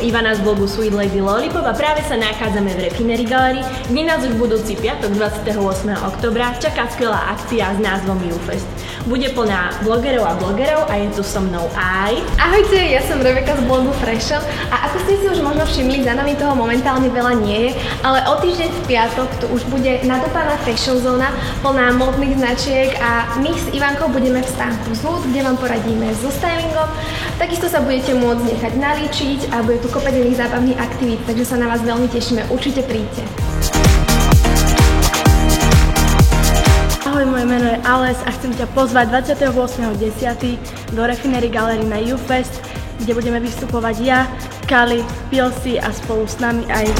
Ivana z blogu Sweet Lady Lollipop a práve sa nachádzame v Refinery Gallery, kde nás už budúci piatok 28. októbra čaká skvelá akcia s názvom YouFest. Bude plná blogerov a blogerov a je tu so mnou aj... Ahojte, ja som Rebeka z blogu Fashion a ako ste si už možno všimli, za nami toho momentálne veľa nie je, ale o týždeň v piatok tu už bude nadúpaná fashion zóna plná módnych značiek a my s Ivankou budeme v stánku Zúd, kde vám poradíme so stylingom. Takisto sa budete môcť nechať nalíčiť a bude tu kopec iných zábavných aktivít, takže sa na vás veľmi tešíme, určite príďte. Ahoj, moje meno je Ales a chcem ťa pozvať 28.10. do Refinery Gallery na YouFest, kde budeme vystupovať ja, Kali, Pilsi a spolu s nami aj